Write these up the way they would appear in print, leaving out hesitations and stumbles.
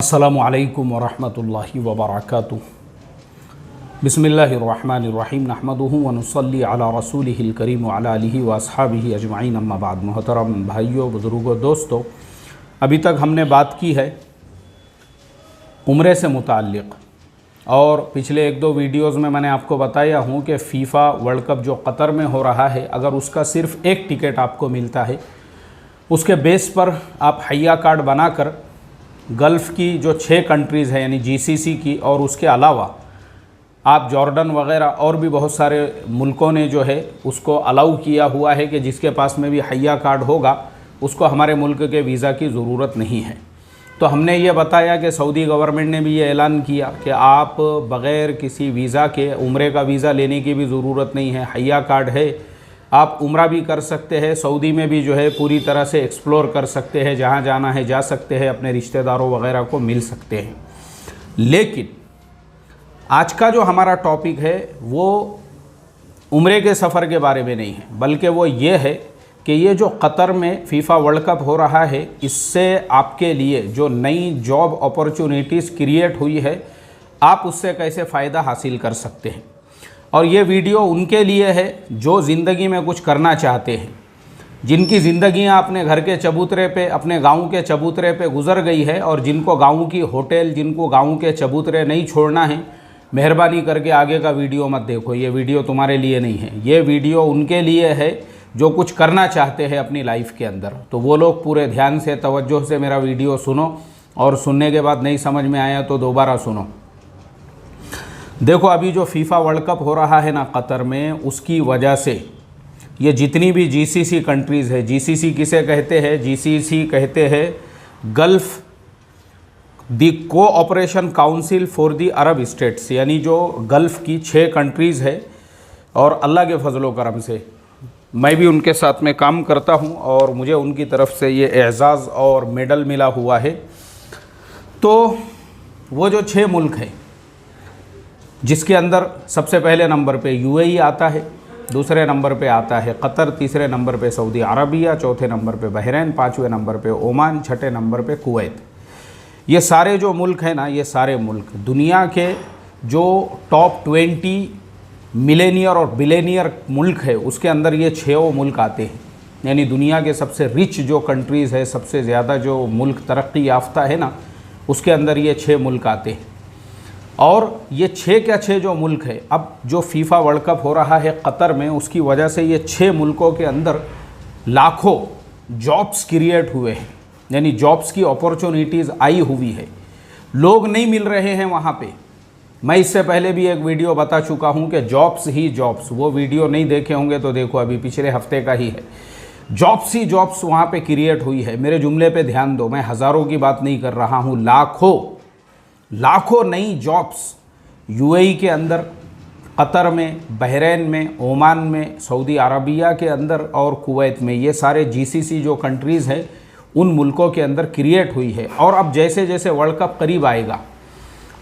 अस्सलामु अलैकुम वरहमतुल्लाहि वबरकातुहू। बिस्मिल्लाहिर्रहमानिर्रहीम नहमदुहु व नुसल्ली अला रसूलिहिल करीम व अला आलिहि व अस्हाबिहि अजमाइन अम्मा बाद। मोहतरम भाइयों, बुज़ुर्गों, दोस्तों, अभी तक हमने बात की है उम्रे से मुताल्लिक़, और पिछले एक दो वीडियोस में मैंने आपको बताया हूँ कि फ़ीफ़ा वर्ल्ड कप जो कतर में हो रहा है, अगर उसका सिर्फ़ एक टिकट आपको मिलता है, उसके बेस पर आप हय्या कार्ड बनाकर गल्फ़ की जो 6 कंट्रीज़ हैं यानी जीसीसी की, और उसके अलावा आप जॉर्डन वग़ैरह और भी बहुत सारे मुल्कों ने जो है उसको अलाउ किया हुआ है कि जिसके पास में भी हय्या कार्ड होगा उसको हमारे मुल्क के वीज़ा की ज़रूरत नहीं है। तो हमने ये बताया कि सऊदी गवर्नमेंट ने भी ये ऐलान किया कि आप बग़ैर किसी वीज़ा के उम्रे का वीज़ा लेने की भी ज़रूरत नहीं है, हय्या कार्ड है, आप उम्रा भी कर सकते हैं, सऊदी में भी जो है पूरी तरह से एक्सप्लोर कर सकते हैं, जहाँ जाना है जा सकते हैं, अपने रिश्तेदारों वग़ैरह को मिल सकते हैं। लेकिन आज का जो हमारा टॉपिक है वो उम्रे के सफ़र के बारे में नहीं है, बल्कि वो ये है कि ये जो कतर में फ़ीफ़ा वर्ल्ड कप हो रहा है, इससे आपके लिए जो नई जॉब अपॉर्चुनिटीज़ क्रिएट हुई है, आप उससे कैसे फ़ायदा हासिल कर सकते हैं। और ये वीडियो उनके लिए है जो ज़िंदगी में कुछ करना चाहते हैं, जिनकी ज़िंदगियाँ अपने घर के चबूतरे पे, अपने गांव के चबूतरे पे गुज़र गई है, और जिनको गांव की होटल, जिनको गांव के चबूतरे नहीं छोड़ना है, मेहरबानी करके आगे का वीडियो मत देखो। ये वीडियो तुम्हारे लिए नहीं है, ये वीडियो उनके लिए है जो कुछ करना चाहते हैं अपनी लाइफ के अंदर। तो वो लोग पूरे ध्यान से, तवज्जो से मेरा वीडियो सुनो, और सुनने के बाद नहीं समझ में आया तो दोबारा सुनो। देखो, अभी जो फ़ीफ़ा वर्ल्ड कप हो रहा है ना कतर में, उसकी वजह से ये जितनी भी जीसीसी कंट्रीज़ है, जीसीसी किसे कहते हैं? जीसीसी कहते हैं gulf the cooperation council for the Arab states, यानी जो गल्फ़ की 6 कंट्रीज़ है। और अल्लाह के फजलो करम से मैं भी उनके साथ में काम करता हूँ, और मुझे उनकी तरफ से ये एज़ाज़ और मेडल मिला हुआ है। तो वो जो 6 मुल्क हैं, जिसके अंदर सबसे पहले नंबर पे यूएई आता है, दूसरे नंबर पे आता है कतर, तीसरे नंबर पे सऊदी अरबिया, चौथे नंबर पे बहरीन, 5वें नंबर पे ओमान, 6ठे नंबर पे कुवैत। ये सारे जो मुल्क हैं ना, ये सारे मुल्क दुनिया के जो टॉप 20 मिलेनियर और बिलेनियर मुल्क है, उसके अंदर ये 6 मुल्क आते हैं। यानी दुनिया के सबसे रिच जो कंट्रीज़ है, सबसे ज़्यादा जो मुल्क तरक्की याफ्ता है ना, उसके अंदर ये 6 मुल्क आते हैं। और ये 6 जो मुल्क है, अब जो फ़ीफ़ा वर्ल्ड कप हो रहा है कतर में, उसकी वजह से ये 6 मुल्कों के अंदर लाखों जॉब्स क्रिएट हुए हैं, यानी जॉब्स की अपॉर्चुनिटीज़ आई हुई है। लोग नहीं मिल रहे हैं वहाँ पे। मैं इससे पहले भी एक वीडियो बता चुका हूँ कि जॉब्स ही जॉब्स, वो वीडियो नहीं देखे होंगे तो देखो, अभी पिछले हफ्ते का ही है। जॉब्स ही जॉब्स वहाँ पे क्रिएट हुई है। मेरे जुमले पे ध्यान दो, मैं हज़ारों की बात नहीं कर रहा हूँ, लाखों नई जॉब्स यूएई के अंदर, कतर में, बहरीन में, ओमान में, सऊदी अरबिया के अंदर और कुवैत में, ये सारे जीसीसी जो कंट्रीज़ हैं उन मुल्कों के अंदर क्रिएट हुई है। और अब जैसे जैसे वर्ल्ड कप करीब आएगा,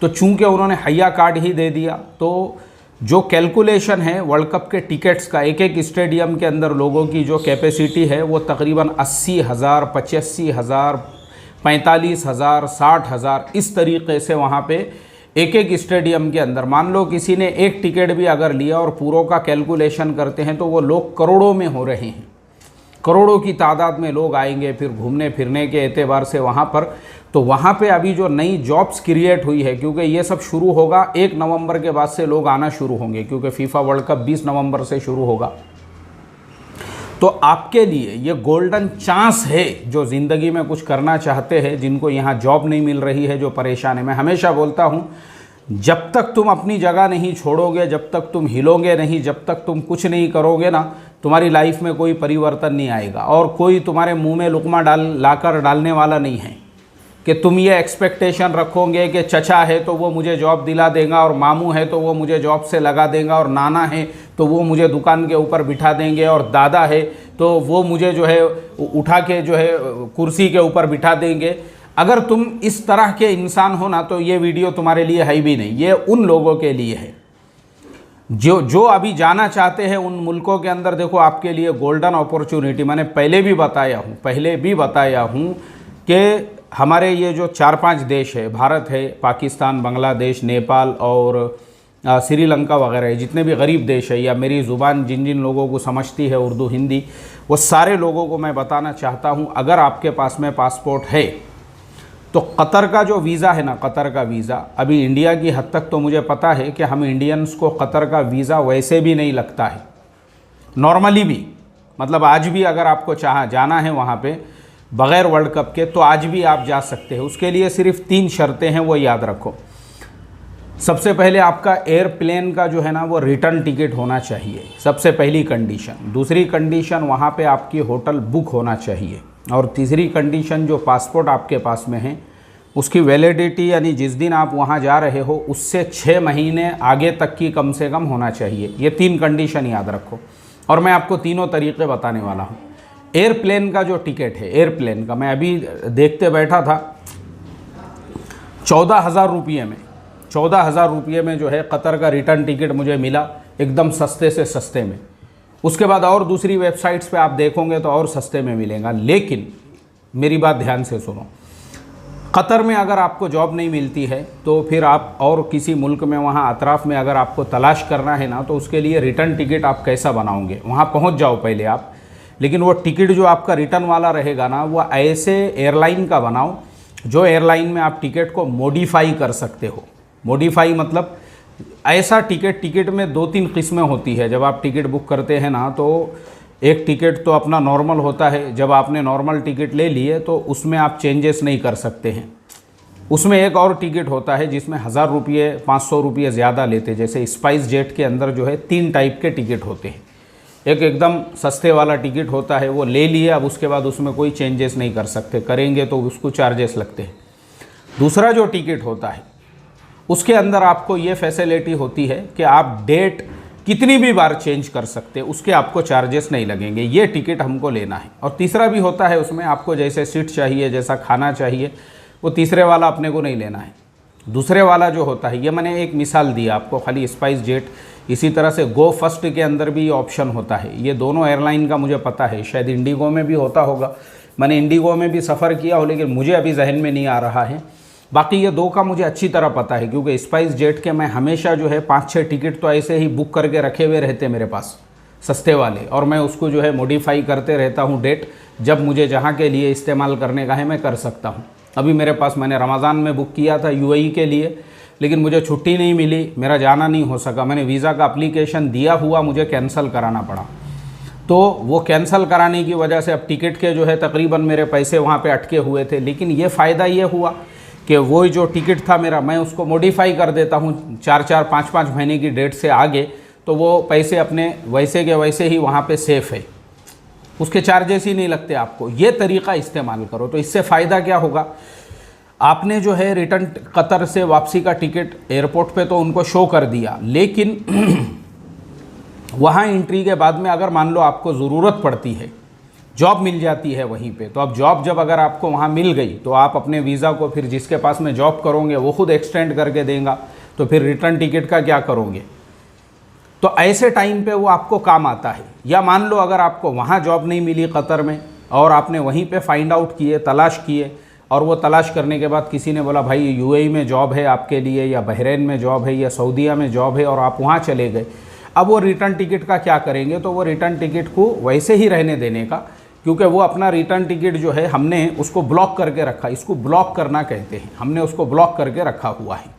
तो चूंकि उन्होंने हय्या कार्ड ही दे दिया, तो जो कैलकुलेशन है वर्ल्ड कप के टिकट्स का, एक एक स्टेडियम के अंदर लोगों की जो कैपेसिटी है वो तकरीबन 80,000, 85,000, 45,000, 60,000, इस तरीक़े से वहाँ पे एक एक स्टेडियम के अंदर, मान लो किसी ने एक टिकट भी अगर लिया और पूरों का कैलकुलेशन करते हैं तो वो लोग करोड़ों में हो रहे हैं। करोड़ों की तादाद में लोग आएंगे फिर घूमने फिरने के एतबार से वहाँ पर। तो वहाँ पे अभी जो नई जॉब्स क्रिएट हुई है, क्योंकि ये सब शुरू होगा 1 नवंबर के बाद से लोग आना शुरू होंगे, क्योंकि फ़ीफ़ा वर्ल्ड कप 20 नवंबर से शुरू होगा। तो आपके लिए ये गोल्डन चांस है, जो ज़िंदगी में कुछ करना चाहते हैं, जिनको यहाँ जॉब नहीं मिल रही है, जो परेशान है। मैं हमेशा बोलता हूँ, जब तक तुम अपनी जगह नहीं छोड़ोगे, जब तक तुम हिलोगे नहीं, जब तक तुम कुछ नहीं करोगे ना, तुम्हारी लाइफ में कोई परिवर्तन नहीं आएगा। और कोई तुम्हारे मुंह में लुकमा लाकर डालने वाला नहीं है कि तुम ये एक्सपेक्टेशन रखोगे कि चचा है तो वो मुझे जॉब दिला देगा, और मामू है तो वो मुझे जॉब से लगा देगा, और नाना है तो वो मुझे दुकान के ऊपर बिठा देंगे, और दादा है तो वो मुझे जो है उठा के जो है कुर्सी के ऊपर बिठा देंगे। अगर तुम इस तरह के इंसान हो ना, तो ये वीडियो तुम्हारे लिए है भी नहीं। ये उन लोगों के लिए है जो अभी जाना चाहते हैं उन मुल्कों के अंदर। देखो, आपके लिए गोल्डन अपॉर्चुनिटी, मैंने पहले भी बताया हूँ कि हमारे ये जो 4-5 देश है, भारत है, पाकिस्तान, बांग्लादेश, नेपाल और श्रीलंका वगैरह है, जितने भी गरीब देश है, या मेरी ज़ुबान जिन जिन लोगों को समझती है उर्दू हिंदी, वो सारे लोगों को मैं बताना चाहता हूँ, अगर आपके पास में पासपोर्ट है तो कतर का जो वीज़ा है ना, कतर का वीज़ा, अभी इंडिया की हद तक तो मुझे पता है कि हम इंडियंस को कतर का वीज़ा वैसे भी नहीं लगता है, नॉर्मली भी। मतलब आज भी अगर आपको जाना है वहाँ पे बग़ैर वर्ल्ड कप के, तो आज भी आप जा सकते हैं। उसके लिए सिर्फ 3 शर्तें हैं, वो याद रखो। सबसे पहले आपका एयरप्लेन का जो है ना वो रिटर्न टिकट होना चाहिए, सबसे पहली कंडीशन। दूसरी कंडीशन, वहाँ पे आपकी होटल बुक होना चाहिए। और तीसरी कंडीशन, जो पासपोर्ट आपके पास में है उसकी वैलिडिटी, यानी जिस दिन आप वहाँ जा रहे हो उससे 6 महीने आगे तक की कम से कम होना चाहिए। ये 3 कंडीशन याद रखो, और मैं आपको तीनों तरीक़े बताने वाला हूँ। एयरप्लेन का जो टिकट है, एयरप्लेन का, मैं अभी देखते बैठा था, 14,000 रुपये में, 14,000 रुपये में जो है कतर का रिटर्न टिकट मुझे मिला, एकदम सस्ते से सस्ते में। उसके बाद और दूसरी वेबसाइट्स पे आप देखोगे तो और सस्ते में मिलेगा। लेकिन मेरी बात ध्यान से सुनो, कतर में अगर आपको जॉब नहीं मिलती है तो फिर आप और किसी मुल्क में, वहाँ अतराफ़ में अगर आपको तलाश करना है ना, तो उसके लिए रिटर्न टिकट आप कैसा बनाओगे? वहाँ पहुँच जाओ पहले आप, लेकिन वो टिकट जो आपका रिटर्न वाला रहेगा ना, वो ऐसे एयरलाइन का बनाओ जो एयरलाइन में आप टिकट को मॉडिफाई कर सकते हो। मॉडिफाई मतलब ऐसा टिकट में 2-3 किस्में होती है। जब आप टिकट बुक करते हैं ना, तो एक टिकट तो अपना नॉर्मल होता है, जब आपने नॉर्मल टिकट ले लिए तो उसमें आप चेंजेस नहीं कर सकते हैं। उसमें एक और टिकट होता है जिसमें 1000 रुपये 500 रुपये ज़्यादा लेते। जैसे स्पाइस जेट के अंदर जो है 3 टाइप के टिकट होते हैं। एक एकदम सस्ते वाला टिकट होता है, वो ले लिए, अब उसके बाद उसमें कोई चेंजेस नहीं कर सकते, करेंगे तो उसको चार्जेस लगते हैं। दूसरा जो टिकट होता है उसके अंदर आपको ये फैसिलिटी होती है कि आप डेट कितनी भी बार चेंज कर सकते हैं, उसके आपको चार्जेस नहीं लगेंगे। ये टिकट हमको लेना है। और तीसरा भी होता है, उसमें आपको जैसे सीट चाहिए, जैसा खाना चाहिए, वो तीसरे वाला अपने को नहीं लेना है। दूसरे वाला जो होता है, ये मैंने एक मिसाल दी आपको खाली, स्पाइस जेट। इसी तरह से गो फर्स्ट के अंदर भी ऑप्शन होता है। ये दोनों एयरलाइन का मुझे पता है, शायद इंडिगो में भी होता होगा। मैंने इंडिगो में भी सफ़र किया हो, लेकिन मुझे अभी जहन में नहीं आ रहा है। बाकी ये 2 का मुझे अच्छी तरह पता है, क्योंकि स्पाइस जेट के मैं हमेशा जो है 5-6 टिकट तो ऐसे ही बुक करके रखे हुए रहते मेरे पास, सस्ते वाले, और मैं उसको जो है मॉडिफाई करते रहता हूँ। डेट जब मुझे जहाँ के लिए इस्तेमाल करने का है मैं कर सकता हूँ। अभी मेरे पास, मैंने रमज़ान में बुक किया था UAE के लिए, लेकिन मुझे छुट्टी नहीं मिली, मेरा जाना नहीं हो सका। मैंने वीज़ा का एप्लीकेशन दिया हुआ, मुझे कैंसिल कराना पड़ा। तो वो कैंसिल कराने की वजह से अब टिकट के जो है तकरीबन मेरे पैसे वहाँ पे अटके हुए थे। लेकिन ये फ़ायदा ये हुआ कि वो जो टिकट था मेरा, मैं उसको मॉडिफाई कर देता हूँ 4-4, 5-5 महीने की डेट से आगे, तो वो पैसे अपने वैसे के वैसे ही वहाँ पे सेफ़ है, उसके चार्जेस ही नहीं लगते आपको। ये तरीक़ा इस्तेमाल करो। तो इससे फ़ायदा क्या होगा, आपने जो है रिटर्न कतर से वापसी का टिकट एयरपोर्ट पे तो उनको शो कर दिया, लेकिन वहाँ एंट्री के बाद में अगर मान लो आपको ज़रूरत पड़ती है, जॉब मिल जाती है वहीं पे, तो अब जॉब जब अगर आपको वहाँ मिल गई तो आप अपने वीज़ा को फिर जिसके पास में जॉब करोगे वो खुद एक्सटेंड करके देगा, तो फिर रिटर्न टिकट का क्या करोगे? तो ऐसे टाइम पे वो आपको काम आता है। या मान लो अगर आपको वहाँ जॉब नहीं मिली कतर में, और आपने वहीं पे फाइंड आउट किए, तलाश किए, और वो तलाश करने के बाद किसी ने बोला भाई UAE में जॉब है आपके लिए, या बहरीन में जॉब है, या सऊदीया में जॉब है, और आप वहाँ चले गए। अब वो रिटर्न टिकट का क्या करेंगे? तो वो रिटर्न टिकट को वैसे ही रहने देने का, क्योंकि वो अपना रिटर्न टिकट जो है हमने उसको ब्लॉक करके रखा, इसको ब्लॉक करना कहते हैं, हमने उसको ब्लॉक करके रखा हुआ है।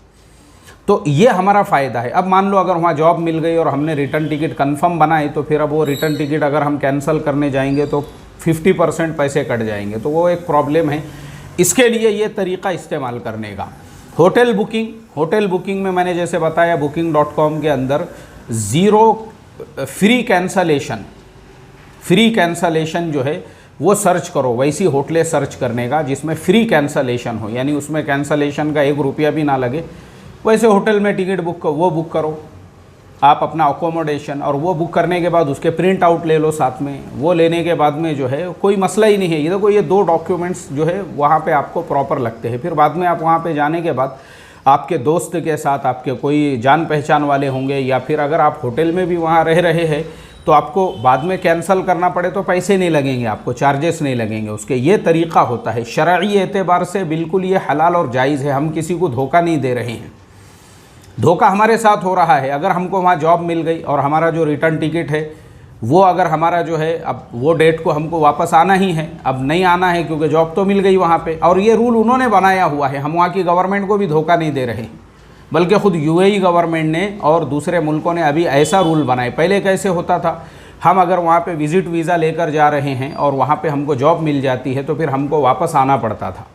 तो ये हमारा फ़ायदा है। अब मान लो अगर वहाँ जॉब मिल गई और हमने रिटर्न टिकट कंफर्म बनाए, तो फिर अब वो रिटर्न टिकट अगर हम कैंसिल करने जाएंगे तो 50% पैसे कट जाएंगे, तो वो एक प्रॉब्लम है। इसके लिए ये तरीक़ा इस्तेमाल करने का। होटल बुकिंग में मैंने जैसे बताया, booking.com के अंदर फ्री कैंसलेशन जो है वो सर्च करो। वैसी होटलें सर्च करने का जिसमें फ्री कैंसलेशन हो, यानी उसमें कैंसलेशन का 1 रुपया भी ना लगे, वैसे होटल में टिकट बुक करो आप अपना अकोमोडेशन, और वो बुक करने के बाद उसके प्रिंट आउट ले लो साथ में। वो लेने के बाद में जो है कोई मसला ही नहीं है। ये देखो, ये 2 डॉक्यूमेंट्स जो है वहाँ पे आपको प्रॉपर लगते हैं। फिर बाद में आप वहाँ पे जाने के बाद आपके दोस्त के साथ, आपके कोई जान पहचान वाले होंगे, या फिर अगर आप होटल में भी वहाँ रह रहे हैं तो आपको बाद में कैंसिल करना पड़े तो पैसे नहीं लगेंगे, आपको चार्जेस नहीं लगेंगे उसके। ये तरीक़ा होता है। शरई एतबार से बिल्कुल ये हलाल और जायज़ है। हम किसी को धोखा नहीं दे रहे हैं। धोखा हमारे साथ हो रहा है। अगर हमको वहाँ जॉब मिल गई और हमारा जो रिटर्न टिकट है वो अगर हमारा जो है अब वो डेट को हमको वापस आना ही है, अब नहीं आना है क्योंकि जॉब तो मिल गई वहाँ पे, और ये रूल उन्होंने बनाया हुआ है। हम वहाँ की गवर्नमेंट को भी धोखा नहीं दे रहे हैं, बल्कि ख़ुद यूएई गवर्नमेंट ने और दूसरे मुल्कों ने अभी ऐसा रूल बनाए। पहले कैसे होता था, हम अगर वहाँ पे विज़िट वीज़ा लेकर जा रहे हैं और वहाँ पे हमको जॉब मिल जाती है तो फिर हमको वापस आना पड़ता था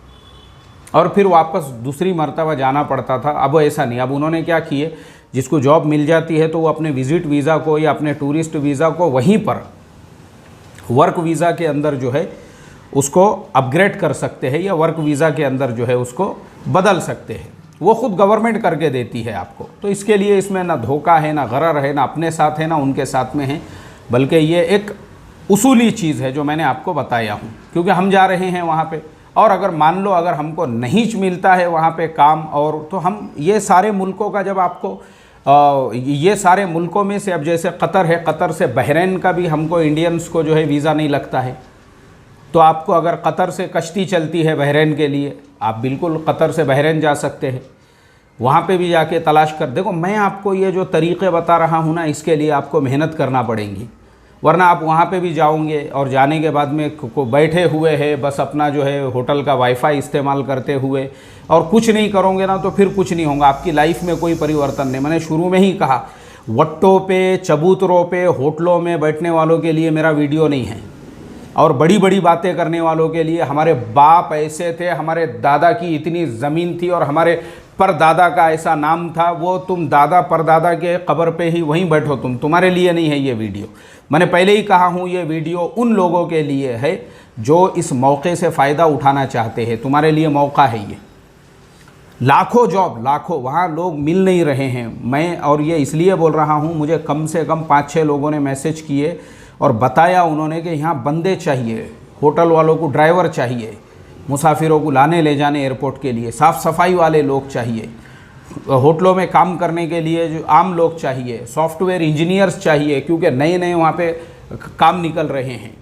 और फिर वापस दूसरी मर्तबा जाना पड़ता था। अब ऐसा नहीं। अब उन्होंने क्या किए, जिसको जॉब मिल जाती है तो वो अपने विज़िट वीज़ा को या अपने टूरिस्ट वीज़ा को वहीं पर वर्क वीज़ा के अंदर जो है उसको अपग्रेड कर सकते हैं या वर्क वीज़ा के अंदर जो है उसको बदल सकते हैं। वो ख़ुद गवर्नमेंट करके देती है आपको। तो इसके लिए इसमें ना धोखा है, ना गरर है, ना अपने साथ है, ना उनके साथ में है, बल्कि ये एक उसूली चीज़ है जो मैंने आपको बताया हूँ। क्योंकि हम जा रहे हैं वहाँ पे, और अगर मान लो अगर हमको नहीं मिलता है वहाँ पे काम, और तो हम ये सारे मुल्कों का जब आपको ये सारे मुल्कों में से अब जैसे कतर है, कतर से बहरीन का भी हमको इंडियंस को जो है वीज़ा नहीं लगता है, तो आपको अगर कतर से कश्ती चलती है बहरीन के लिए, आप बिल्कुल कतर से बहरीन जा सकते हैं। वहाँ पे भी जाके तलाश कर देखो। मैं आपको ये जो तरीक़े बता रहा हूँ ना, इसके लिए आपको मेहनत करना पड़ेगी, वरना आप वहाँ पे भी जाओगे और जाने के बाद में को बैठे हुए है बस अपना जो है होटल का वाईफाई इस्तेमाल करते हुए और कुछ नहीं करोगे ना, तो फिर कुछ नहीं होगा, आपकी लाइफ में कोई परिवर्तन नहीं। मैंने शुरू में ही कहा, वट्टों पे, चबूतरों पे, होटलों में बैठने वालों के लिए मेरा वीडियो नहीं है, और बड़ी बड़ी बातें करने वालों के लिए। हमारे बाप ऐसे थे, हमारे दादा की इतनी ज़मीन थी और हमारे परदादा का ऐसा नाम था, वो तुम दादा परदादा के कब्र पे ही वहीं बैठो, तुम्हारे लिए नहीं है ये वीडियो। मैंने पहले ही कहा हूँ, ये वीडियो उन लोगों के लिए है जो इस मौके से फ़ायदा उठाना चाहते हैं। तुम्हारे लिए मौका है ये। लाखों जॉब, लाखों वहाँ लोग मिल नहीं रहे हैं। मैं और ये इसलिए बोल रहा हूँ, मुझे कम से कम 5-6 लोगों ने मैसेज किए और बताया उन्होंने कि यहाँ बंदे चाहिए, होटल वालों को ड्राइवर चाहिए, मुसाफिरों को लाने ले जाने एयरपोर्ट के लिए साफ़ सफाई वाले लोग चाहिए, होटलों में काम करने के लिए जो आम लोग चाहिए, सॉफ्टवेयर इंजीनियर्स चाहिए क्योंकि नए नए वहाँ पे काम निकल रहे हैं,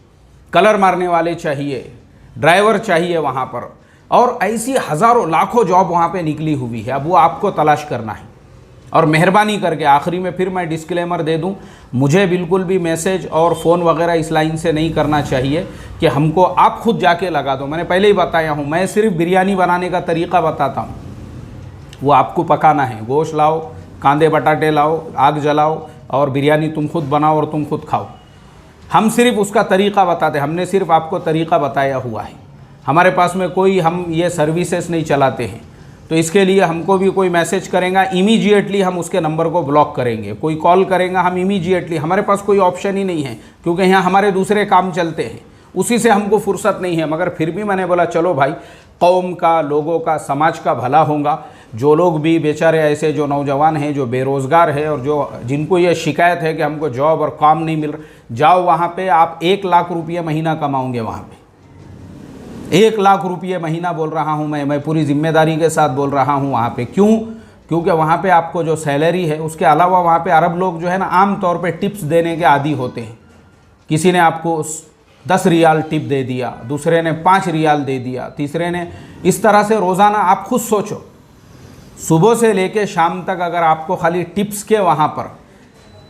कलर मारने वाले चाहिए, ड्राइवर चाहिए वहाँ पर, और ऐसी हज़ारों लाखों जॉब वहाँ पे निकली हुई है। अब वो आपको तलाश करना है। और मेहरबानी करके आखिरी में फिर मैं डिस्क्लेमर दे दूं, मुझे बिल्कुल भी मैसेज और फ़ोन वगैरह इस लाइन से नहीं करना चाहिए कि हमको आप खुद जाके लगा दो। मैंने पहले ही बताया हूं, मैं सिर्फ बिरयानी बनाने का तरीक़ा बताता हूं, वो आपको पकाना है। गोश्त लाओ, कांदे बटाटे लाओ, आग जलाओ और बिरयानी तुम खुद बनाओ और तुम खुद खाओ। हम सिर्फ उसका तरीक़ा बताते, हमने सिर्फ आपको तरीक़ा बताया हुआ है। हमारे पास में कोई हम ये सर्विसेज नहीं चलाते हैं। तो इसके लिए हमको भी कोई मैसेज करेगा, इमीडिएटली हम उसके नंबर को ब्लॉक करेंगे। कोई कॉल करेगा, हम इमीडिएटली, हमारे पास कोई ऑप्शन ही नहीं है क्योंकि यहाँ हमारे दूसरे काम चलते हैं, उसी से हमको फुर्सत नहीं है। मगर फिर भी मैंने बोला चलो भाई, कौम का, लोगों का, समाज का भला होगा। जो लोग भी बेचारे ऐसे जो नौजवान हैं जो बेरोज़गार है और जो जिनको ये शिकायत है कि हमको जॉब और काम नहीं मिल रहा, जाओ वहाँ पर, आप 1 लाख रुपये महीना कमाओगे वहाँ पर। 1 लाख रुपये महीना बोल रहा हूँ मैं पूरी ज़िम्मेदारी के साथ बोल रहा हूँ वहाँ पे। क्यों? क्योंकि वहाँ पे आपको जो सैलरी है उसके अलावा वहाँ पे अरब लोग जो है ना आम तौर पे टिप्स देने के आदी होते हैं। किसी ने आपको 10 रियाल टिप दे दिया, दूसरे ने 5 रियाल दे दिया, तीसरे ने, इस तरह से रोज़ाना आप खुद सोचो, सुबह से लेके शाम तक अगर आपको खाली टिप्स के वहाँ पर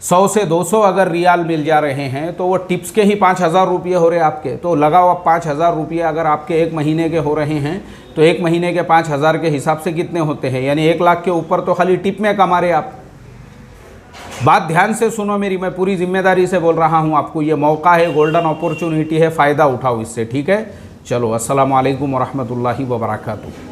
100 से 200 अगर रियाल मिल जा रहे हैं तो वो टिप्स के ही 5,000 रुपये हो रहे हैं आपके। तो लगाओ आप 5,000 रुपये अगर आपके 1 महीने के हो रहे हैं तो 1 महीने के 5,000 के हिसाब से कितने होते हैं, यानी 1 लाख के ऊपर तो खाली टिप में कमा रहे आप। बात ध्यान से सुनो मेरी, मैं पूरी जिम्मेदारी से बोल रहा हूँ आपको। ये मौका है, गोल्डन अपॉर्चुनिटी है, फ़ायदा उठाओ इससे, ठीक है। चलो, अस्सलामु अलैकुम वरहमतुल्लाहि वबरकातुहू।